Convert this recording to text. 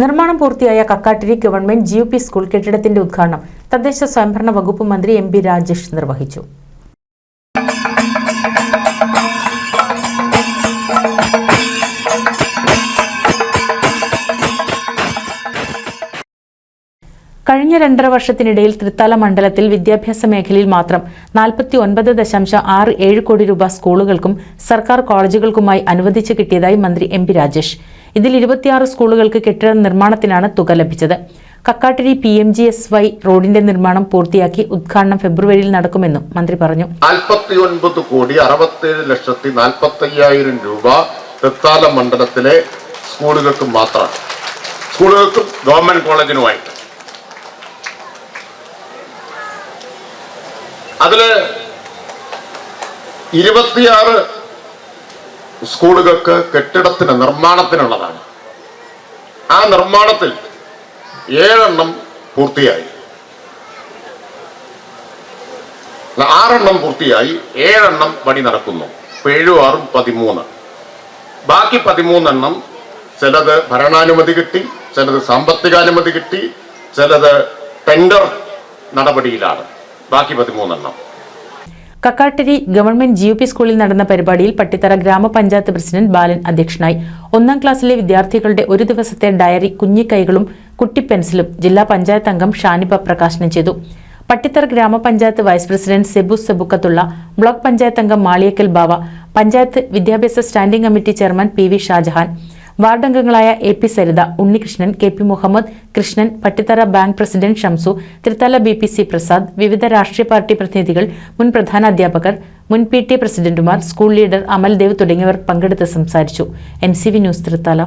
നിർമ്മാണം പൂർത്തിയായ Kakkattiri government GUP school കെട്ടിടത്തിന്റെ ഉദ്ഘാടനം തദ്ദേശ സ്വയംഭരണ വകുപ്പ് മന്ത്രി എം.പി. രാജേഷ് നിർവഹിച്ചു. കഴിഞ്ഞ 2.5 വർഷത്തിനിടയിൽ തൃത്താല മണ്ഡലത്തിൽ വിദ്യാഭ്യാസ മേഖലയിൽ മാത്രം 49.67 കോടി രൂപ സ്കൂളുകൾക്കും സർക്കാർ കോളേജുകൾക്കുമായി അനുവദിച്ചു കിട്ടിയതായി മന്ത്രി എം.പി. രാജേഷ്. ഇതിൽ 26 സ്കൂളുകൾക്ക് കെട്ടിട നിർമ്മാണത്തിനാണ് തുക ലഭിച്ചത്. കക്കാട്ടിരി PMGSY റോഡിന്റെ നിർമ്മാണം പൂർത്തിയാക്കി ഉദ്ഘാടനം ഫെബ്രുവരിയിൽ നടക്കുമെന്നും മന്ത്രി പറഞ്ഞു. 49,67,45,000 രൂപ തൃത്താല മണ്ഡലത്തിലെ സ്കൂളുകൾക്ക് മാത്രമാണ്. സ്കൂളുകൾക്കും ഗവൺമെന്റ് കോളേജിനുമായിട്ട് അതില് 26 സ്കൂളുകൾക്ക് കെട്ടിടത്തിന് നിർമ്മാണത്തിനുള്ളതാണ്. ആ നിർമ്മാണത്തിൽ 7 എണ്ണം പൂർത്തിയായി, 6 എണ്ണം പൂർത്തിയായി, 7 എണ്ണം പണി നടക്കുന്നു. 7, 6, 13. ബാക്കി 13 എണ്ണം ചിലത് ഭരണാനുമതി കിട്ടി, ചിലത് സാമ്പത്തികാനുമതി കിട്ടി, ചിലത് ടെൻഡർ നടപടിയിലാണ്. ബാക്കി 13 എണ്ണം. കക്കാട്ടിരി ഗവൺമെന്റ് ജിയുപി സ്കൂളിൽ നടന്ന പരിപാടിയിൽ പട്ടിത്തറ ഗ്രാമപഞ്ചായത്ത് പ്രസിഡന്റ് ബാലൻ അധ്യക്ഷനായി. 1ാം ക്ലാസ്സിലെ വിദ്യാർത്ഥികളുടെ ഒരു ദിവസത്തെ ഡയറി കുഞ്ഞിക്കൈകളും കുട്ടിപ്പെൻസിലും ജില്ലാ പഞ്ചായത്ത് അംഗം ഷാനിബ പ്രകാശനം ചെയ്തു. പട്ടിത്തറ ഗ്രാമപഞ്ചായത്ത് vice president Sebukathulla, block panchayat അംഗം മാളിയക്കൽ ബാവ, പഞ്ചായത്ത് വിദ്യാഭ്യാസ standing committee chairman PV Shajahan, വാർഡംഗങ്ങളായ AP Saritha, Unnikrishnan, KP Muhammad, Krishnan, Pattithara bank president Shamsu, Thrithala BPC Prasad, വിവിധ രാഷ്ട്രീയ പാർട്ടി പ്രതിനിധികൾ, മുൻ പ്രധാനാധ്യാപകർ, മുൻ PTA പ്രസിഡന്റുമാർ, സ്കൂൾ ലീഡർ അമൽദേവ് തുടങ്ങിയവർ പങ്കെടുത്ത് സംസാരിച്ചു. NCV news Thrithala.